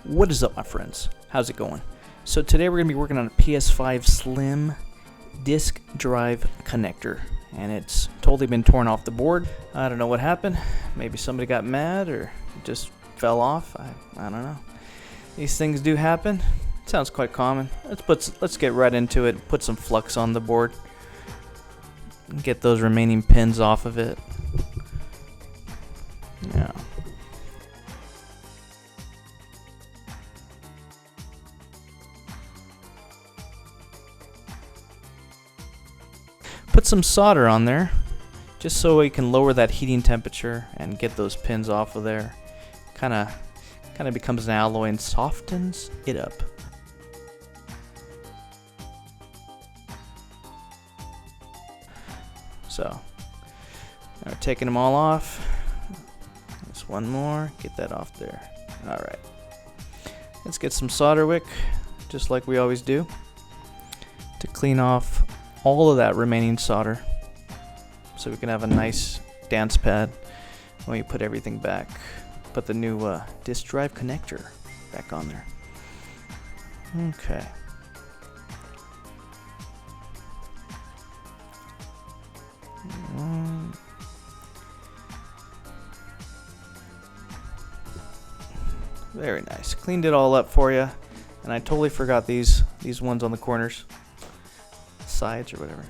What is up, my friends? How's it going? So today we're going to be working on a PS5 Slim disk drive connector, and it's totally been torn off the board. I don't know what happened. Maybe somebody got mad or it just fell off. I don't know. These things do happen. It sounds quite common. Let's get right into it. Put some flux on the board. Get those remaining pins off of it. Yeah. Put some solder on there just so we can lower that heating temperature and get those pins off of there. Kind of becomes an alloy and softens it up. So we're taking them all off. Just one more, get that off there. All right, let's get some solder wick, just like we always do, to clean off all of that remaining solder, so we can have a nice dance pad when we put everything back. Put the new disk drive connector back on there. Okay. Very nice. Cleaned it all up for you, and I totally forgot these ones on the corners, sides or whatever.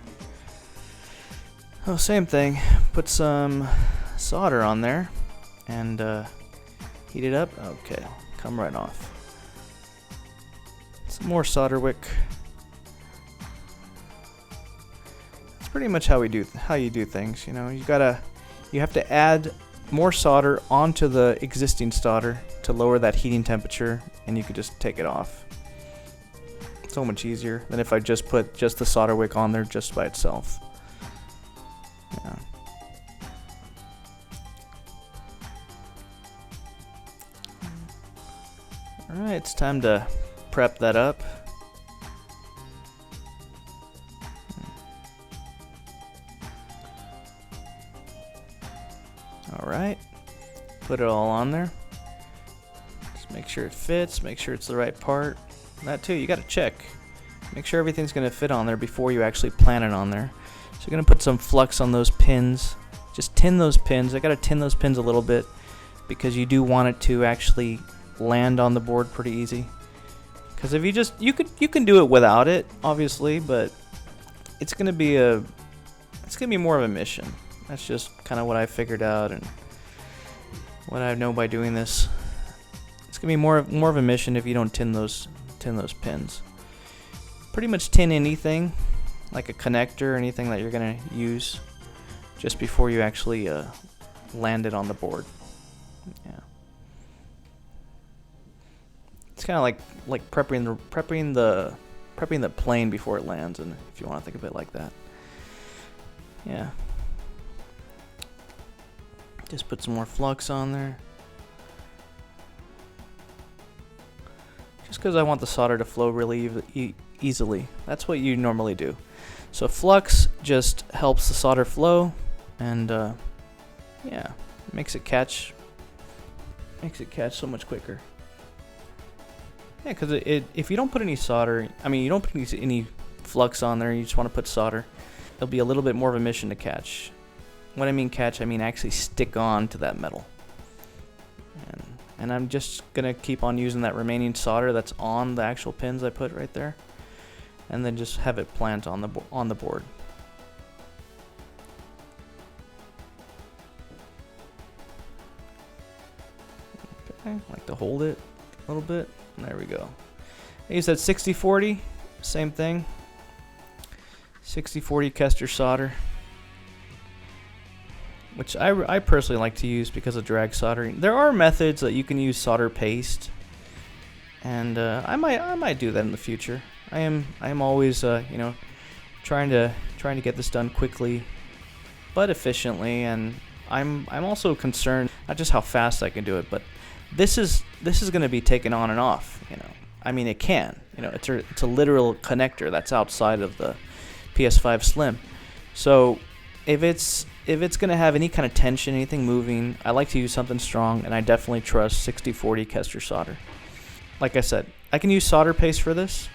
Oh, same thing. Put some solder on there and heat it up. Okay, come right off. Some more solder wick. That's pretty much how you do things. You know, you have to add more solder onto the existing solder to lower that heating temperature, and you could just take it off. So much easier than if I just put the solder wick on there just by itself. Yeah. Alright, it's time to prep that up. Alright, put it all on there. Just make sure it fits, make sure it's the right part. That too, you gotta check. Make sure everything's gonna fit on there before you actually plant it on there. So you're gonna put some flux on those pins. Just tin those pins. I gotta tin those pins a little bit because you do want it to actually land on the board pretty easy. Because if you can do it without it, obviously, but it's gonna be more of a mission. That's just kind of what I figured out and what I know by doing this. It's gonna be more of a mission if you don't tin those pins. Pretty much tin anything, like a connector or anything that you're gonna use, just before you actually land it on the board. Yeah. It's kind of like prepping the plane before it lands, and if you want to think of it like that. Yeah. Just put some more flux on there. Just because I want the solder to flow really easily. That's what you normally do. So flux just helps the solder flow, and yeah, makes it catch so much quicker. Yeah, because if you don't put any solder, you don't put any flux on there, you just want to put solder, it'll be a little bit more of a mission to catch. When I mean catch, I mean actually stick on to that metal. And I'm just gonna keep on using that remaining solder that's on the actual pins I put right there, and then just have it plant on the board. Okay, like to hold it a little bit. There we go. I use that 60-40, same thing. 60-40 Kester solder, which I personally like to use because of drag soldering. There are methods that you can use solder paste, and I might do that in the future. I am always trying to get this done quickly but efficiently, and I'm also concerned not just how fast I can do it, but this is going to be taken on and off. It can. It's a literal connector that's outside of the PS5 Slim. So if it's going to have any kind of tension, anything moving, I like to use something strong, and I definitely trust 60-40 Kester solder. like I said, I can use solder paste for this.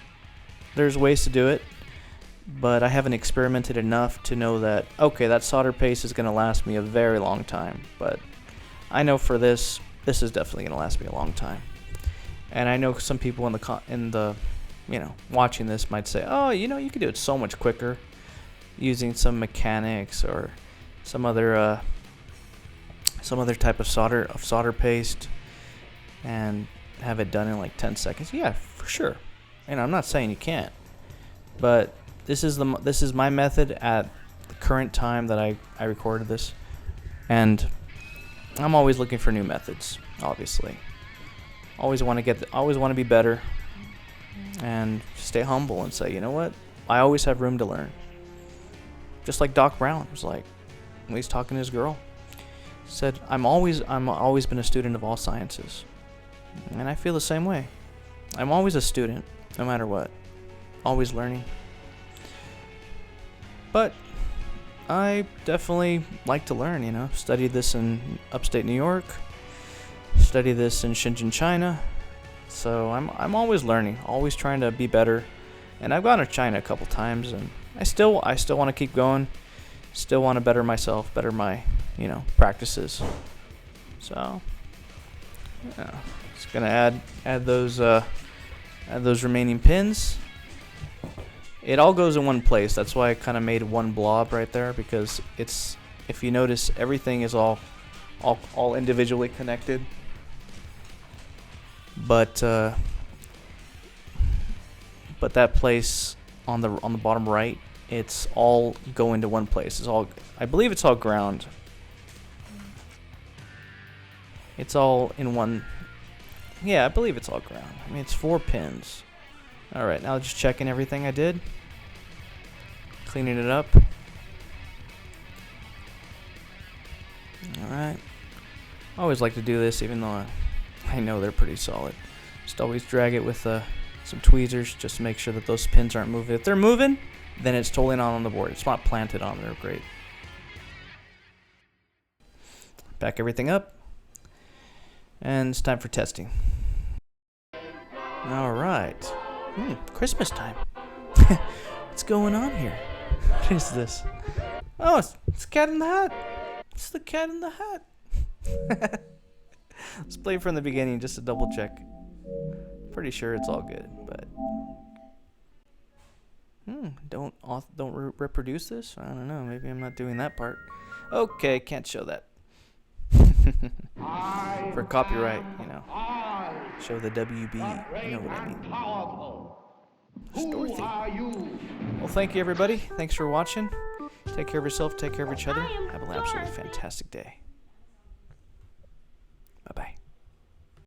There's ways to do it, but I haven't experimented enough to know that, okay, that solder paste is going to last me a very long time. But I know for this is definitely going to last me a long time. And I know some people in the watching this might say, oh, you could do it so much quicker using some mechanics or some other type of solder paste and have it done in like 10 seconds. Yeah, for sure. And I'm not saying you can't, but this is my method at the current time that I recorded this, and I'm always looking for new methods. Obviously, always want to be better, and stay humble and say, you know what? I always have room to learn. Just like Doc Brown was like, when he's talking to his girl, said, I'm always been a student of all sciences, and I feel the same way. I'm always a student, no matter what, always learning. But I definitely like to learn. Studied this in upstate New York, studied this in Shenzhen, China. So I'm always learning, always trying to be better. And I've gone to China a couple times, and I still want to keep going. Still want to better myself, better my practices. So yeah, just gonna add those remaining pins. It all goes in one place. That's why I kind of made one blob right there, because it's, if you notice, everything is all individually connected. But that place on the bottom right, it's all go into one place. I believe it's all ground. It's all in one. Yeah, I believe it's all ground. I mean, it's 4 pins. All right, now just checking everything I did, cleaning it up. All right. I always like to do this, even though I know they're pretty solid. Just always drag it with some tweezers just to make sure that those pins aren't moving. If they're moving, then it's totally not on the board. It's not planted on there. Great. Back everything up, and it's time for testing. All right. Christmas time. What's going on here? What is this? Oh, it's Cat in the Hat. It's the Cat in the Hat. Let's play from the beginning just to double check. Pretty sure it's all good, but don't reproduce this. I don't know. Maybe I'm not doing that part. Okay, can't show that. For copyright, show the WB. You know what I mean. Dorothy. Well, thank you, everybody. Thanks for watching. Take care of yourself. Take care of each other. Have an absolutely fantastic day. Bye-bye.